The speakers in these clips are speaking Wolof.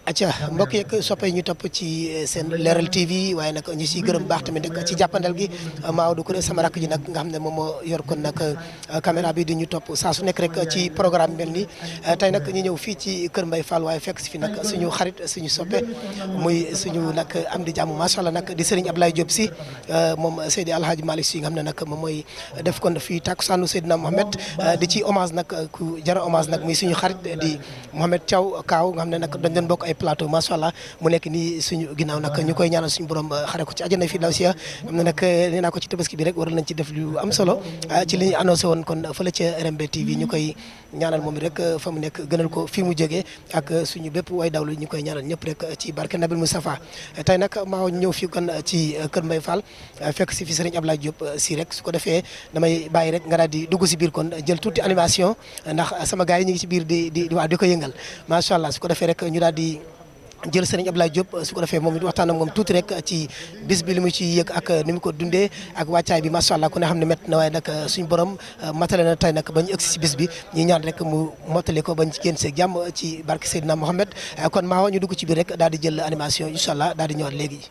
acca mbokk yeeg soppe ñu topp ci seen Leral TV waaye nag ñu siy gërëm baax tamit nag ci jàppandal gi Maodo Kouré sama rakk ji nag nga xam ne moom moo yor kon nag caméra bi di ñu topp saa su nekk rek ci programme mel nii tey nag ñu ñëw fii ci Kër Mbaye Fall waaye fekk si fi nag suñu xarit suñu soppe muy suñu nag am di jàmm macha allah nag di Serigne Abdoulaye Diop Sy moom Seydi Alhaji Malick Sy nga xam ne nag moom mooy def kon fii takkusaanu Seydina Mohamed di ci hommage nag ku jara hommage nag muy suñu xarit di Mohamed Thiaw Kaaw nga xam ne nag dañ doon bokk ay plateau macha allah mu nekk nii suñu ginnaaw nag ñu koy ñaanal suñu borom xare ko ci àjjana fi daw si am na nag nee naa ko ci tabaski bi rek waral nañ ci def lu am solo ci li ñu annoncé woon kon fële ca RMB TV ñu koy ñaanal moom rek fa mu nekk gënal ko fi mu jógee ak suñu bépp way dawlu ñu koy ñaanal ñëpp rek ci barke Nabil Moustapha tey nag maa ñëw fi kon ci Kër Mbaye Fall fekk si fi Serigne Abdoulaye Diop Sy rek su ko defee damay bàyyi rek nga daal di dugg si biir kon jël tuuti animation ndax sama gars yi ñu ngi ci biir di waa di ko yëngal macha allah su ko defee rek ñu daal di jël Serigne Abdoulaye Diop su ko defee moom it waxtaan ak moom tuuti rek ci bis bi li mu ci yëg ak ni mu ko dundee ak wàccaay bi macha allah ku ne xam ne métti na waaye nag suñu borom matale na tey nag ba ñu ëgsi si bis bi ñi ñaan rek mu mottali ko bañ ci génn seeg jàmm ci barke Seydina Mohamed kon maa ñu dugg ci biir rek daal di jël animation incha allah daal di ñëwaat léegi.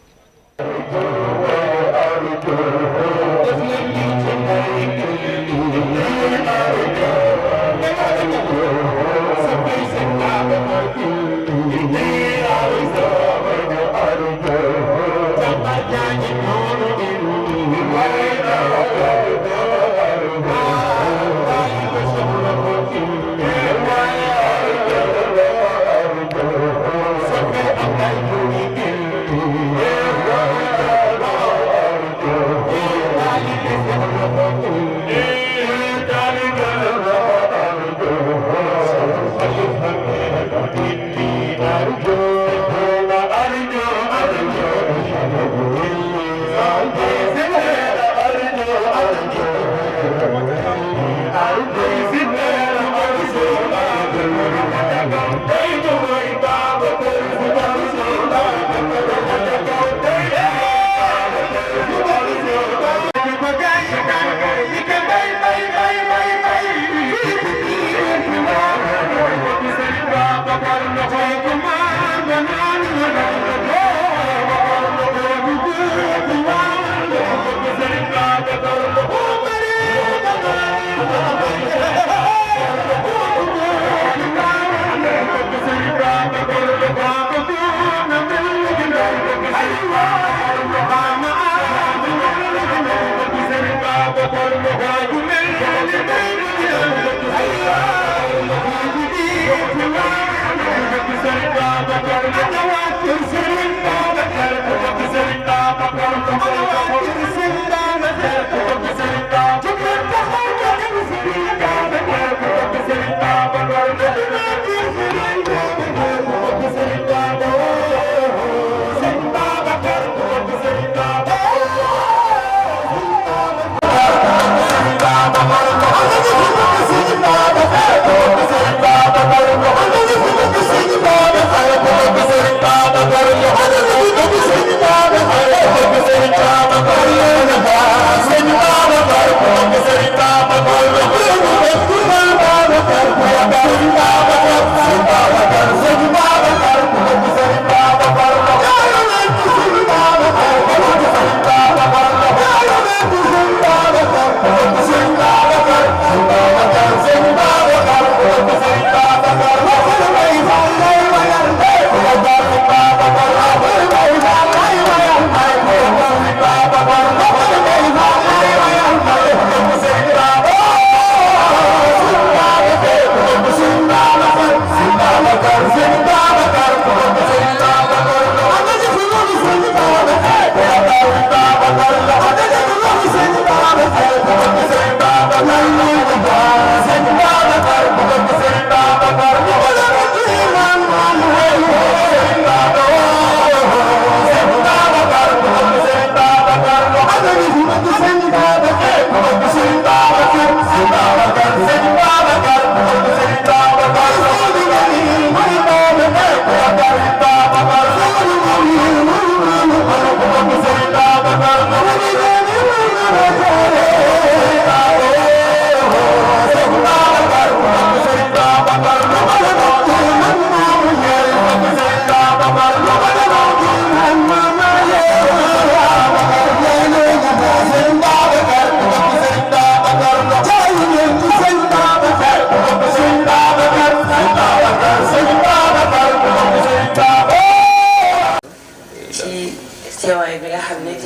Baba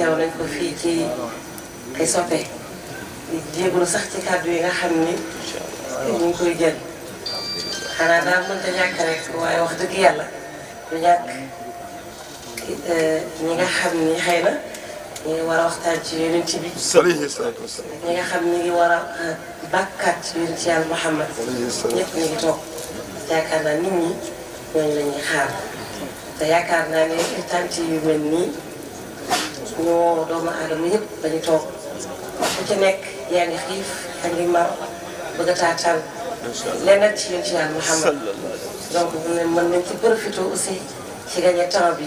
teew nañ ko fii ci ay soppe jéegulu sax ci kàddu yi nga xam ni ñu ngi koy jël xanaa daal mënta ñàkk rek waaye wax dëgg yàlla du ñàkk ñi nga xam ni xëy na ñu ngi war a waxtaan ci yonent bi ñi nga xam ni ngi war a bàkkaat ci yonent yàlla Muhammad ñëpp ñu ngi toog yaakaar naa nit ñi ñooñu la ñuy xaar te yaakaar naa ne tant yu mel nii ñoo doomu aadama yëpp dañu toog ku ci nekk yaa ngi xiif yaa ngi mar bëgg a taataan leneen ci yonent yàlla Muhammad donc mën nañ ci profité aussi ci gagné temps bi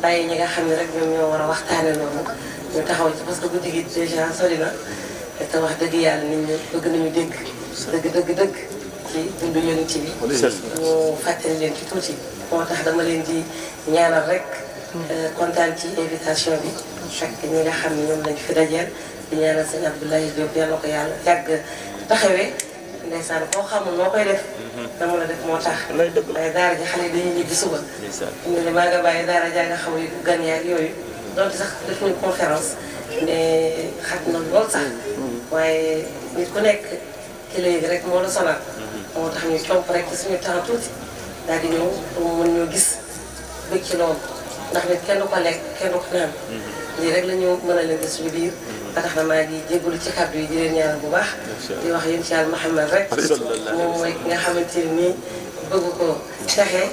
bàyyi ñi nga xam ne rek ñoom ñoo war a waxtaane loolu ñu taxaw ci parce que guddi gi déjà sori na te wax dëgg yàlla nit ñi bëgg nañu dégg dëgg ci dundu yonent bi ñu fàttali leen ci tuuti moo tax dama leen di ñaanal rek kontaan ci invitation bi fekk ñi nga xam ne ñoom lañ fi dajeel di ñaanal sëñ Abdoulaye Diop yàlla ko yàlla yàgg taxawee ndeysaan koo xamul noo koy def dama la def moo tax waaye daara ji xale dañuy ñibbi suba ñu ne maa nga bàyyi daara jaa nga xaw yi gan yaag yooyu donte sax def ñu conférence mais xat na lool sax waaye nit ku nekk ki léegi rek moo la sonal moo tax ñu comp rek ci suñu temps tuuti daal di ñëw pour mën ñoo gis bëgg ci loolu ndax nit kenn du ko lekk kenn du ko naan lii rek la ñu mën a leen di suñu biir ba tax na maa ngi jégalu ci kàddu yi di leen ñaanal bu baax di wax yéen ci yàlla Muhammad rek moom mooy ki nga xamante ni nii bëgg ko texe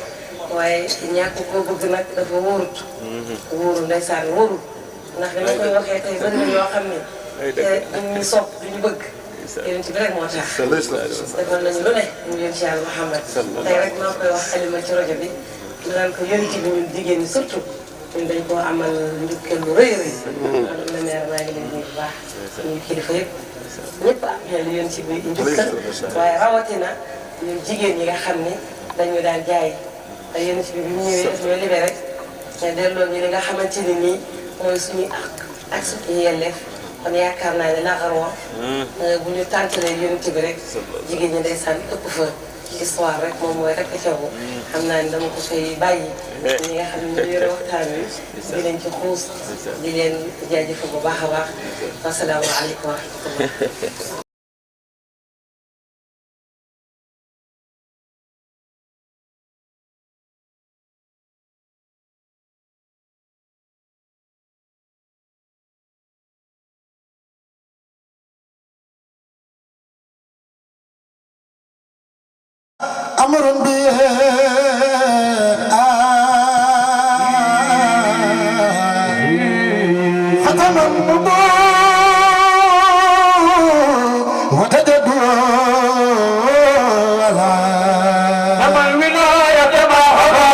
waaye ñàkk koo bëgg nag dafa wóorut wóorul ndeysaan wóorul ndax dama koy waxee tey bëri na yoo xam ne duñu sopp duñu bëgg yéen ci bi rek moo tax defal nañu lu ne ñu yéen ci yàlla Muhammad tey rek maa koy wax Alima ci rajo bi naan ko yéen ci bi ñun jigéen ñi surtout ñun dañ koo amal njukkeel lu rëy rëy la maire maa ngi leen di bu baax ñuy kilifa yëpp ñëpp am xel yéen ci bi njukkal waaye rawatina ñun jigéen ñi nga xam ne dañu daan jaay te yéen ci bi bi ñu ñëwee daf ñoo libéré te delloo ñu li nga xamante ni nii mooy suñu ak suñu yelleef kon yaakaar naa ne naqaroo bu ñu tàntalee yéen ci bi rek jigéen ñi ndeysaan ëpp fa histoire rek moom mooy rek xewu xam naa ne dama ko fay bàyyi ñi nga xam ne ñu yore waxtaan wi di leen ci xuus di leen jaajëfal bu baax a baax wasalaamaaleykum wa rahmatullah أمر به ختم النبوة وتجد ولا الولاية معها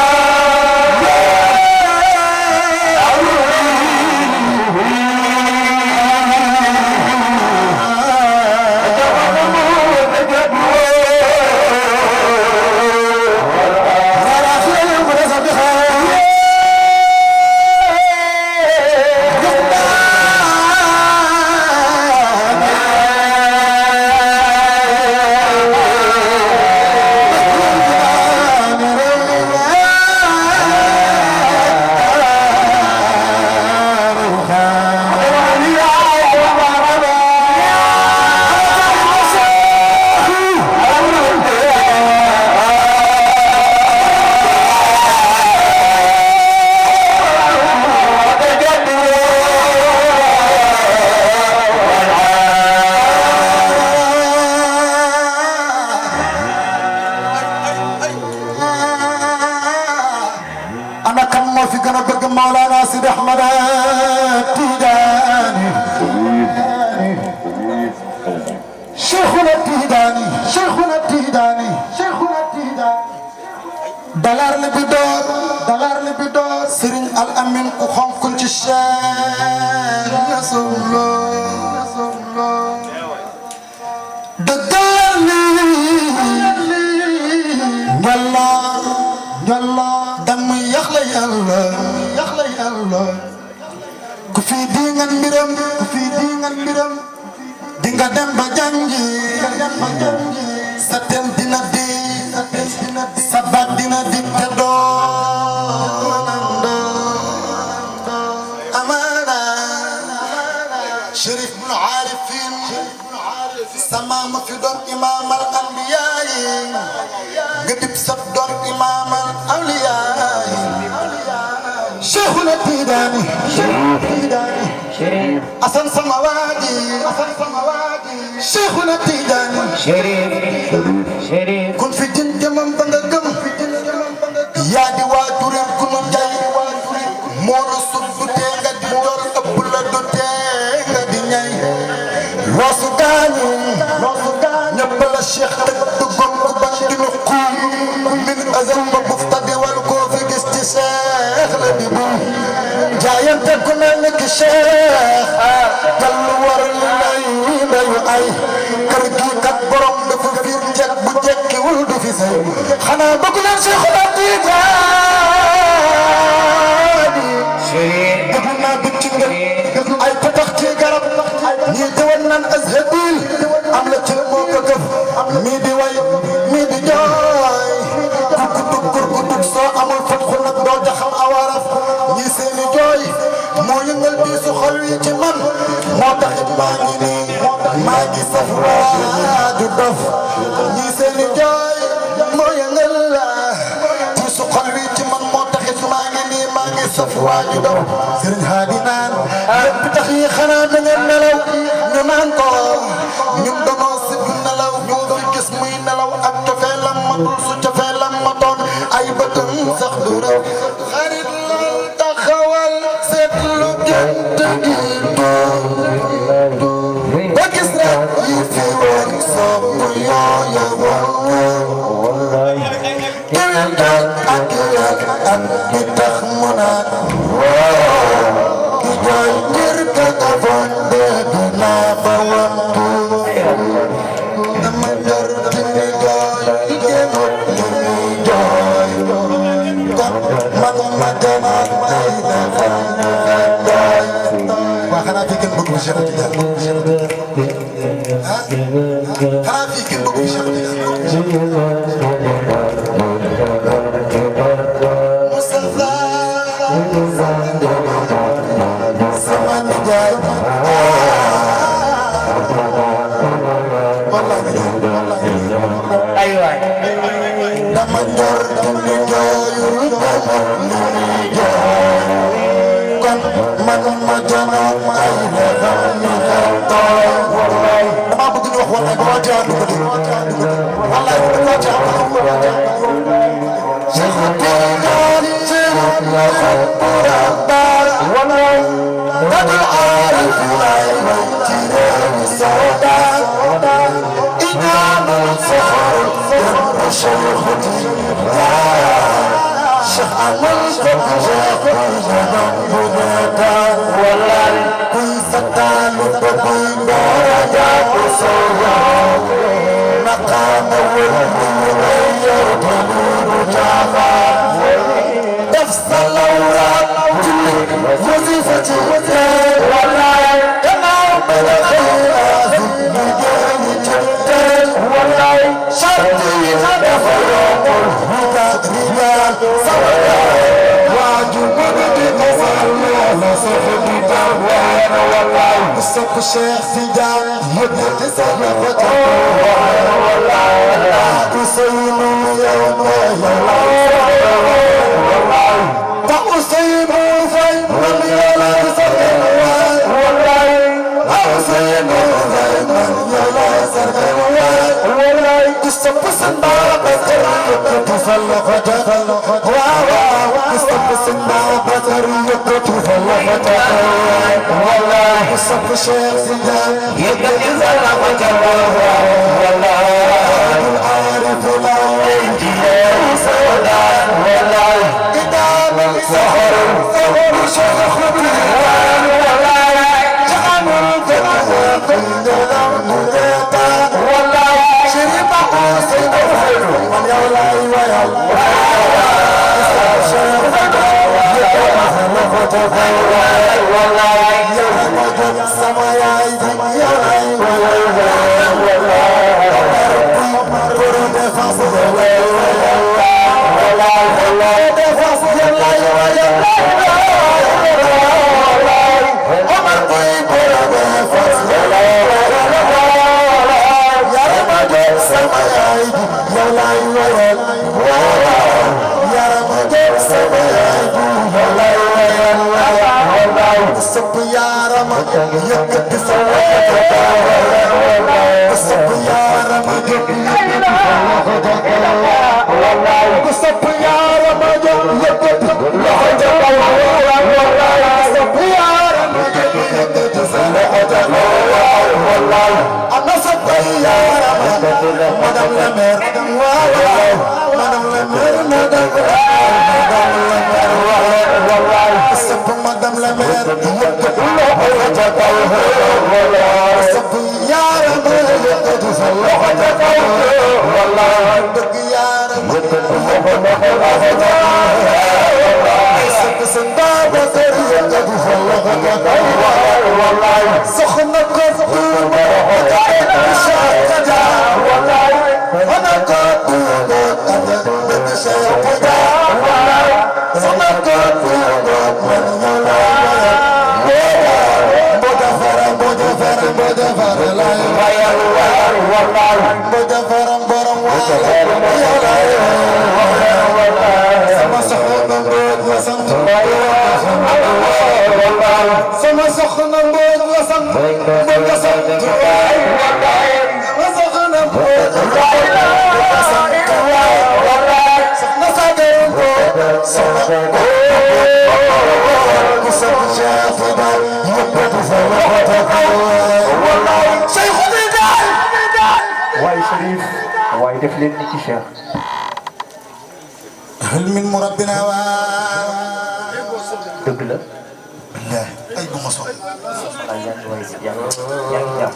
مولانا سيد احمد التيجاني شيخنا التيجاني شيخنا التيجاني شيخنا التيجاني دلار لبدور سرين الامين كخون كنت الشيخ رسول الله دقالي يلا دم يخلى يلا ku fi dingan mbiram dinga dem ba jangi sa tem dina di sa baat dina di te doo amana Tidiane Assane sama waaji Cheikhuna Tidiane kun fi jën jëmam ba nga gëm yaa di waajuram ku nu jay moo la sut du tee nga di door ëpp la du tee nga di ñay loosu gaañu ñëpp la Cheikh teg du gom ku ban di nu xuum min azam ba buftadi wal koo fi gis ci Cheikh la di bu jaayante ku mel ni ki Cheikh dal war li lay dayu ay kër gi kat borom dafa fiir njëkk bu jekkiwul du fi say xanaa bëgg leen Cheikh la Tidiane dëgg naa bëcc ngeen ay patax ci garab ñii di wan naan azhabil am la ci moo ko gëf mii di way mii di jooy kurkutug soo amul fatxu nag doo jaxam awaraf ñii seeni jooy moo yëngal bii su xol wi ci man moo taxit maa ngi nii maa ngi saf waaju dof ñii seeni jooy moo yëngal bii su xol wi ci man moo taxit maa ngi nii maa ngi saf waaju dof Sëriñ Haadi naan lépp tax yi xanaa da ngeen nelaw ñu naan ko ñun danoo sib nelaw ñoo fi gis muy nelaw ak cofeelam matul su cofeelam matoon ay bëtam sax du raw xarit lal taxawal seetlu gént gi ba gis rek yi fi woon sopp yooya woon géwél daal ak yàgg ak li tax mu naan ki jooy ngir ka afoon dégg naa ba wantu dama jor di mi jooy jéemut di mi jooy kon man ma demoon may defal doy waa xanaa fii kenn bëgg fi Cheikh Tidiane ah xanaa fii kenn bëgg fi Cheikh Tidiane sama nijaay ay waay dama njor di jooyul kon man ma janoon ay defal ñu xel tooy dama bëgg ñu wax wallaay ba waa jaan du ko dégg wallaay bu ko jaan Cheikh Tidiane Cheikh wallaay dadul aarif waay way ci réewi Soodaan iñaanul soxor yëpp Cheikh Tidiane Cheikh amul ko Cheikh Tidiane bu nekkaan wallaay kuy sataalu ko kuy ndoora jàpp Soodaan maqaama wël mi lay yor te lu caaxaan def sa lawraat julli wasifati wallaay gannaaw ba la xëy liggéeyi ci teel wallaay charte yi dafa yombul rijaal waaju bëgg di ko wàllu sof di daw wallaay ku sopp Cheikh Tidiane yëkkati sa loxo ca wallaay ku seynu yow ta Ousseynou Faye man yàlla sargal waay wallaay Ousseynou Faye man yàlla sargal waay wallaay ku sopp Sëñ Babacar yëkkati sa loxo ca waaw ku sopp Sëñ Babacar yëkkati sa loxo ca wallaay ku sopp Cheikh Tidiane yëkkati sa loxo ca wallaay aarif la ci Soodaan wallaay سهر شيخ الديوان والله جعلوا الجنة كل الأمنية والله شريف حسين الخير من يولاي ويولاي شيخ الديوان والله يوم جد سمايا يولاي والله برد فصل yaarama yëkkati sa ku sopp yaarama jóg ku sopp yaarama jóg yëkkati loxo ca kaw ku sopp yaarama jóg yëkkati sa loxo ca kaw ana sopp yaarama madame la maire waaw madame la maire madame la maire waaw sopp madame la maire yëkkati loxo ca kaw sopp yaarama yëkkati sa loxo ca kaw dëgg yaarama sopp sa baaba kër yëkkati sa loxo ca kaw soxna ko sama soxna mbooj la sant mbooj la sant sama soxna mbooj la sant soxna sagaru mbooj soxna ku sant Cheikh Tidiane yëkkati sa loxo wallahi Cheikh Tidiane waaye Chérif waaye def leen ni ci Cheikh hal min murabbina wa dëgg la ay bu ma soxla yaa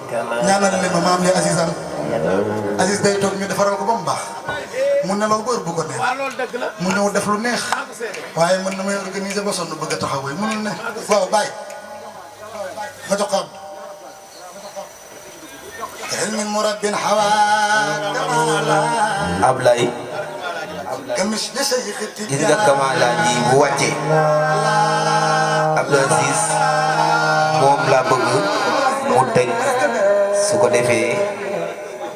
ñaanal leen ma maam li Aziz am Aziz day toog ñu defaral ko ba mu baax mu nelaw bër bu ko neex mu ñëw def lu neex waaye mën na may organiser ba sonn bëgg a taxaw waaye mënul ne waaw bàyyi ma jox ko hal min murabbin hawa Ablaye gis nga Kamala ji bu wàccee Abdou Aziz moom laa bëgg mu teg su ko defee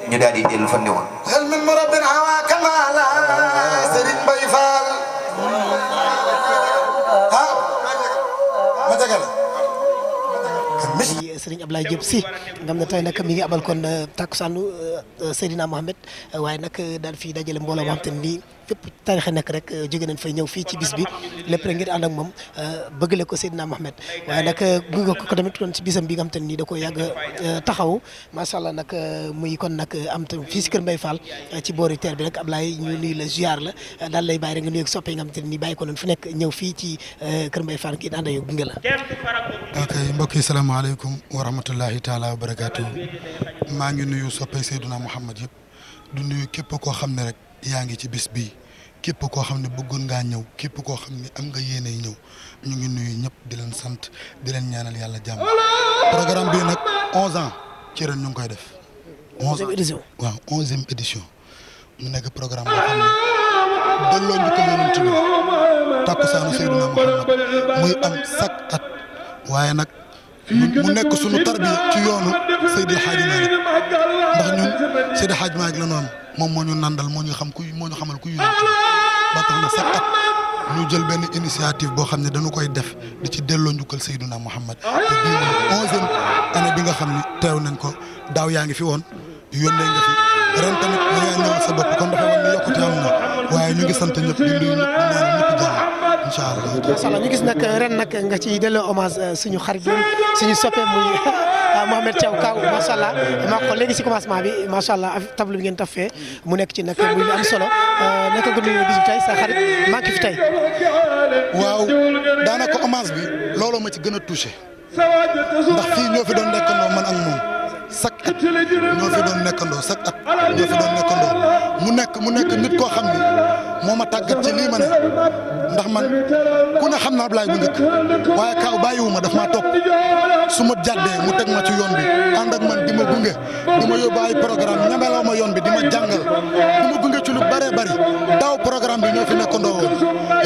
ñu daal di dellu fa ne woon. hal min murabbin hawa Kamala Serigne Mbaye Fall ah ma jagal Serigne Ablaye Diop Sy nga xam ne tey nag mi ngi abal kon takkusaanu Seydina Mohamed waaye nag daal fii dajale mbooloo moo xam te ni fépp tarixe nekk rek jóge nañ fay ñëw fii ci bis bi lépp rek ngir ànd ak moom bëggale ko Seydina Mohamed waaye nag gunge ko tamit kon ci bisam bi nga xam te ni da ko yàgg taxaw macha allah nag muy kon nag am tam fii si Kër Mbaye Fall ci boori terre bi nag Ablaye ñu nuyu la ziar la daal lay bàyyi rek nga nuyu ak soppe yi nga xam te ni bàyyi ko noonu fu nekk ñëw fii ci Kër Mbaye Fall ngir ànd ak yow gunge la. ok mbokk yi salaamaaleykum wa rahmatullahi taala wa barakaatu maa ngi nuyu soppay Seydina Mouhamed yëpp du nuyu képp koo xam ne rek yaa ngi ci bis bii képp koo xam ne bëggoon ngaa ñëw képp koo xam ne am nga yéene ñëw ñu ngi nuyu ñëpp di leen sant di leen ñaanal yàlla jàmm programme bii nag 11 ans ci ren ñu ngi koy def. 11e édition waaw 11e édition mu nekk programme boo xam ne delloo njukkal Yonent bi takkusaanu Seydina Mouhamed muy am chaque at waaye nag mu nekk sunu tarbiya ci yoonu Seydi Hadji Malick ndax ñun Seydi Hadji Malick la ñu am moom moo ñu nandal moo ñu xam moo ñu xamal ku Yonent ba tax na chaque at ñu jël benn initiative boo xam ne dañu koy def di ci delloo njukkal Seydina Mouhamed te bii mooy 11e année bi nga xam ne teew nañ ko daaw yaa ngi fi woon yónnee nga fi ren tamit da ngaa ñëw sa bopp kon dafa war ni yokkute am na waaye ñu ngi sant ñëpp di nuyu ñëpp di ñaan ñëpp jàmm incha allah. macha allah ñu gis nag ren nag nga ci delloo hommage suñu xarit bi suñu soppe muy Mohamed Thiaw Kaw macha allah maa ko léegi si commencement bi macha allah table bi ngeen taf fee mu nekk ci nag muy lu am solo naka nga nuyu bis bi tey sa xarit maa ngi fi tey. waaw daanaka hommage bi looloo ma ci gën a touché ndax fii ñoo fi doon nekkandoo man ak moom chaque at ñoo fi doon nekkandoo chaque at ñoo fi doon nekkandoo mu nekk nit koo xam ni moo ma tàggat ci lii ma ne ndax man ku ne xam naa Ablaye bu njëkk waaye Kaaw bàyyiwu ma daf maa topp su ma jàddee mu teg ma ci yoon bi ànd ak man di ma gunge di ma yóbbu ay programme ñameloo ma yoon bi di ma jàngal di ma gunge ci lu bëree bëri daaw programme bi ñoo fi nekkandoo woon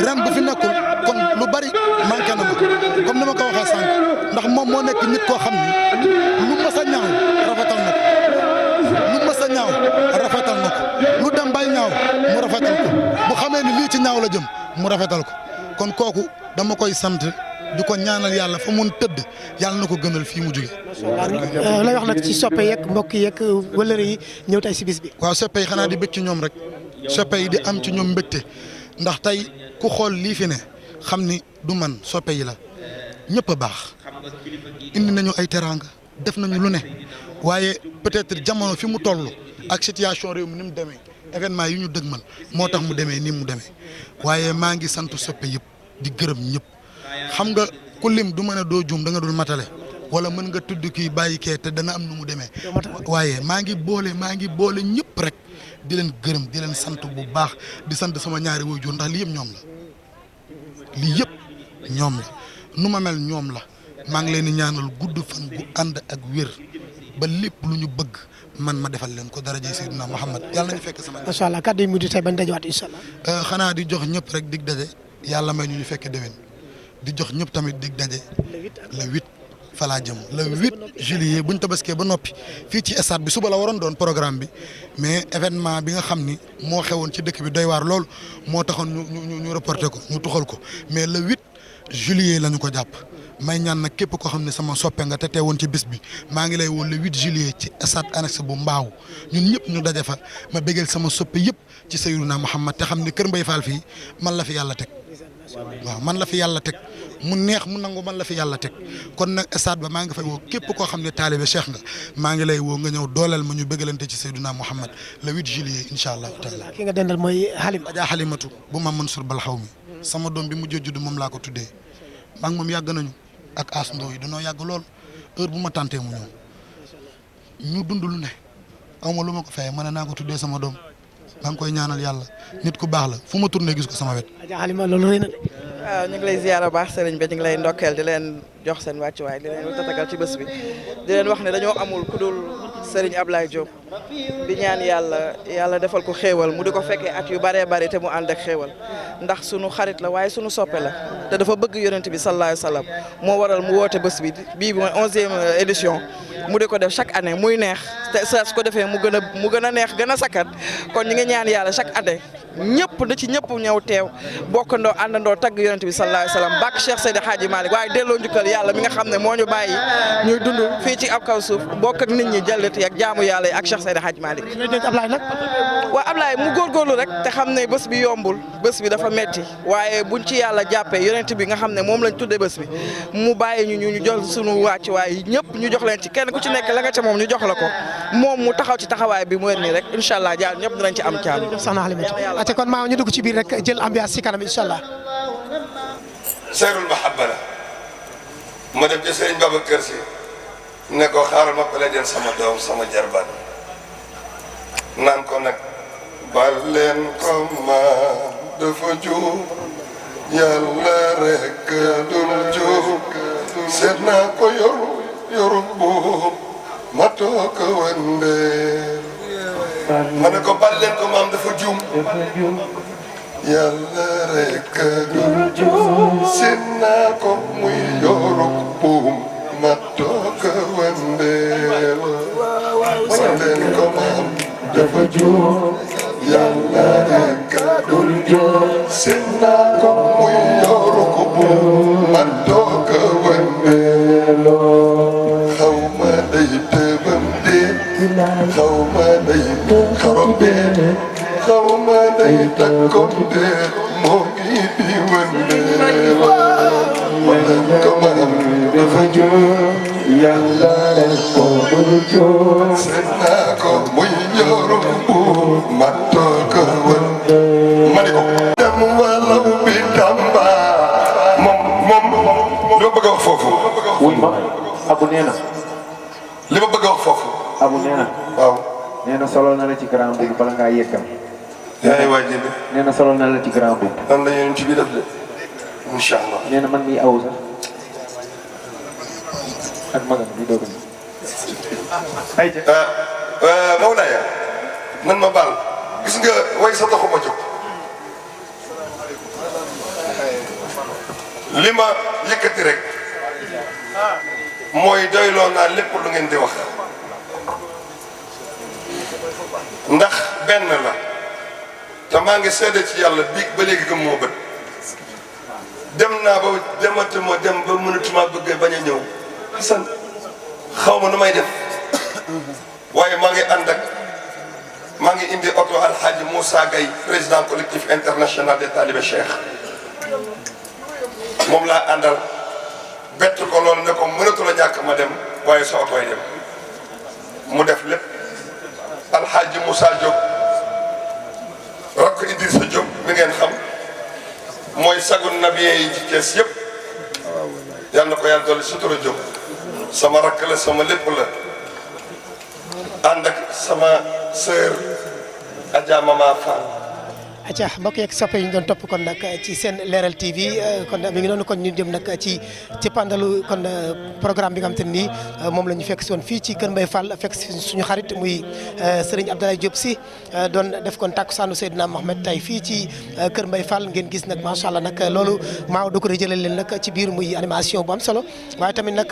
ren bu fi nekkul kon lu bëri manqué na ma comme ni ma ko waxee sànq ndax moom moo nekk nit koo xam ni lu ma sa ñaaw rafetal na ko lu ma sa ñaaw rafetal na ko lu dem bay ñaaw mu rafetal ko bu xamee ni lii ci ñaaw la jëm mu rafetal ko kon kooku dama koy sant di ko ñaanal yàlla fa mun tëdd yàlla na ko gënal fii mu jóge. lay wax nag ci soppe yeeg mbokk yeeg wëllëre yi ñëw tey si bis bi. waaw soppe yi xanaa di bëgg ci ñoom rek soppe yi di am ci ñoom mbégte ndax tey ku xool lii fi ne xam ni du man soppe yi la ñëpp a baax indi nañu ay teraanga def nañu lu ne waaye peut-être jamono fi mu toll ak situation réew mi ni mu demee événement yi ñu dëgmal moo tax mu demee nii mu demee waaye maa ngi sant soppe yëpp di gërëm ñëpp xam nga ku lim du mën a doo juum da nga dul matale wala mën nga tudd kii bàyyi kee te dana am nu mu demee waaye maa ngi boole ñëpp rek di leen gërëm di leen sant bu baax di sant sama ñaari waajur ndax lii yëpp ñoom la lii yëpp ñoom la nu ma mel ñoom la maa ngi leen di ñaanal gudd fan gu ànd ak wér ba lépp lu ñu bëgg man ma defal leen ko daraja Seydina Muhammad yàlla nañu fekk sama. macha allah kàddu yi mu di tey bañ dajewaat incha allah. xanaa di jox ñëpp rek dig daje yàlla may ñu fekke déwén di jox ñëpp tamit dig daje le 8 fa laa jëm le 8 juillet buñ tabaskee ba noppi fii ci stade bi suba la waroon doon programme bi mais événement bi nga xam ni moo xewoon ci dëkk bi doy waar lool moo taxoon ñu reporté ko ñu tuxal ko mais le 8 juillet la ñu ko jàpp. may ñaan nag képp koo xam ne sama soppe nga te teewoon ci bis bi maa ngi lay woo le 8 juillet ci stade annexe bu Mbaaw ñun ñëpp ñu daje fa ma bégal sama soppe yëpp ci Sayyiduna Muhammad te xam ne Kër Mbaye Fall fii man la fi yàlla teg waaw man la fi yàlla teg mu neex mu nangu man la fi yàlla teg kon nag stade ba maa ngi fay woo képp koo xam ne taalibe Cheikh nga maa ngi lay woo nga ñëw dooleel ma ñu bégalante ci Sayyiduna Muhammad le 8 juillet incha allahu taala. ki nga dendal mooy Halima. Adja Halimatu bu ma Mansour Bal xaw mi sama doom bi mujjee judd moom laa ko tuddee maa ngi moom yàgg nañu ak as ndoo yi dañoo yàgg lool heure bu ma tàntee mu ñëw ñu dund lu ne aw ma lu ma ko fayee ma ne naa ko tuddee sama doom maa ngi koy ñaanal yàlla nit ku baax la fu ma tourné gis ko sama wet. Adja Halima loolu rëy na de. waaw ñu ngi lay ziyaara baax sëriñ bi ñu ngi lay ndokkeel di leen jox seen wàccuwaay di leen tatagal ci bés bi di leen wax ne dañoo amul ku dul sëriñ Ablaye Diop di ñaan yàlla defal ko xéewal mu di ko fekkee at yu bëree bëri te mu ànd ak xéewal ndax sunu xarit la waaye sunu soppe la te dafa bëgg yonent bi sallallahu alayhi wa sallam moo waral mu woote bés bi bii mooy 11e édition mu di ko def chaque année muy neex te saa su ko defee mu gën a neex gën a sakkat kon ñu ngi ñaan yàlla chaque année ñëpp da ci ñëpp ñëw teew bokkandoo àndandoo tagg yonent bi sallallahu alayhi wa sallam bàkk Cheikh Seydi Hadji Malick waaye delloo njukkal yàlla mi nga xam ne moo ñu bàyyi ñuy dund fii ci ab kaw suuf bokk ak nit ñi jàllati ak jaamu yàlla yi ak Cheikh Seydi Hadji Malick. waaw Ablaye mu góorgóorlu rek te xam ne bés bi yombul bés bi dafa metti waaye buñ ci yàlla jàppee yonent bi nga xam ne moom lañ tuddee bés bi mu bàyyi ñu jox sunu wàcc waaye ñëpp ñu jox leen ci kenn ku ci nekk la nga ca moom ñu jox la ko moom mu taxaw ci taxawaay bi mu wér nii rek incha allah jaar ñëpp dinañ ci am caal. soxna Halimatu ate kon maa ñu dugg ci biir rek jël ambiance ci kanam incha allah. Seyrul Mahabba la ma dem ci Sëriñ Babacar Si ne ko xaaral ma pale den sama doom sama jarbaat naan ko nag bal leen ko ma dafa juum yàlla rek dul juum seet naa ko yoru buum ma toog wëndeel ma ne ko bal leen ko maam dafa juum yàlla rek dul juum seet naa ko muy yoru buum ma toog wëndeel bal leen ko maam dafa juum yàlla rek dul juum seet naa ko muy yoru buum ma toog wëndeel xaw ma day tëbam déet xaw ma day xarom déet xaw ma day takkom déet moo ngi di wëndeel wala ko maam dafa juum yàlla rek ko dul juum seet naa ko muy yoru buum ma toog wëndeel ma ni ko dem walaw bi Tamba moom doo bëgg a wax foofu wuy ma Abu nee na li ma bëgg a wax foofu Abu nee na waaw nee na solol na la ci grand boubou bala ngaa yëkkal yaay waay jënd nee na solol na la ci grand boubou nan la yéen ci biir def de incha allah nee na man miy aw sax ak magam bi doog ay Mawlaaya nan ma baal gis nga way sa taxu ma jóg li ma yëkkati rek mooy doyloo naa lépp lu ngeen di wax ndax benn la te maa ngi seede ci yàlla biig ba léegi gëm moo bët dem naa ba dematuma dem ba mënatuma bëgg bañ a ñëw Hassan xaw ma nu may def waaye maa ngi indi oto Alhaji Moussa Gaye président collectif international des talibé Cheikh moom laa àndal bett ko loolu ne ko mënatu la ñàkk ma dem waaye sa oto yi dem mu def lépp Alhaji Moussa Diop rakk Idrissa Diop mi ngeen xam mooy sagun nabiyee yi ci Cees yëpp yàlla na ko yàlla dolli sutura Diop sama rakk la sama lépp la ànd ak sama sœur Adja Mama Fall. acca mbokk yeeg soppe yi ñu doon topp kon nag ci seen leeral TV kon mi ngi noonu kon ñu jëm nag ci pandalu kon programme bi nga xam te ni moom la ñu fekk si woon fii ci Kër Mbaye Fall fekk si suñu xarit muy Serigne Abdoulaye Diop Sy doon def kon takkusaanu Seydina Mohamed tey fii ci Kër Mbaye Fall ngeen gis nag macha allah nag loolu maa do ko jëlal leen nag ci biir muy animation bu am solo waaye tamit nag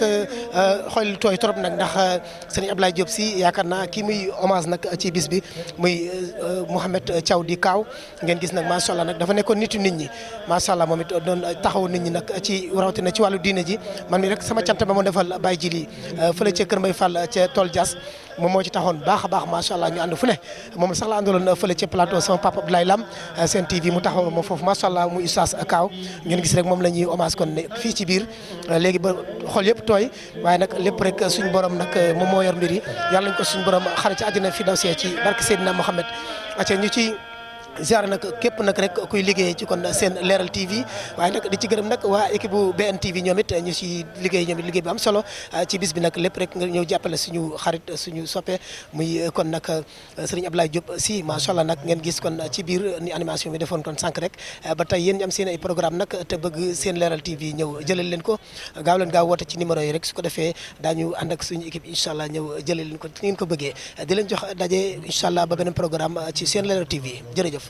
xool tooy trop nag ndax Serigne Abdoulaye Diop Sy yaakaar naa kii muy hommage nag ci bis bi muy Mouhamed Thiaw di Kaaw ngeen gis nag macha allah nag dafa nekkoon nitu nit ñi macha allah moom it doon taxaw nit ñi nag ci rawatina ci wàllu diine ji man mi rek sama cant ba ma defal Baye Jili fële ca Kër Mbaye Fall ca tool Dias moom moo ci taxoon baax a baax macha allah ñu ànd fu ne moom sax la àndaloon fële ca plateau sama papa Abdoulaye Lam seen TV mu taxaw moom foofu macha allah muy Oustaz Kaaw ngeen gis rek moom la ñuy hommage kon ne fii ci biir léegi ba xol yëpp tooy waaye nag lépp rek suñu borom nag moom moo yor mbir yi yàlla nañ ko suñu borom xare ci àddina fi daw see ci barke Seydina Mohamed acca ñu ci ziar nag képp nag rek kuy liggéey ci kon seen leeral TV waaye nag di ci gërëm nag waa équipe bu BNTV ñoom it ñu si liggéey ñoom it liggéey bu am solo ci bis bi nag lépp rek nga ñëw jàppale suñu xarit suñu soppe muy kon nag Serigne Abdoulaye Diop Sy macha allah nag ngeen gis kon ci biir ni animation bi defoon kon sànq rek ba tey yéen ñu am seen ay programme nag te bëgg seen leeral TV ñëw jëlal leen ko gaaw leen gaaw woote ci numéro yi rek su ko defee daañu ànd ak suñu équipe incha allah ñëw jëlal leen ko ni ngeen ko bëggee di leen jox daje incha allah ba beneen programme ci seen leeral TV jërëjëf.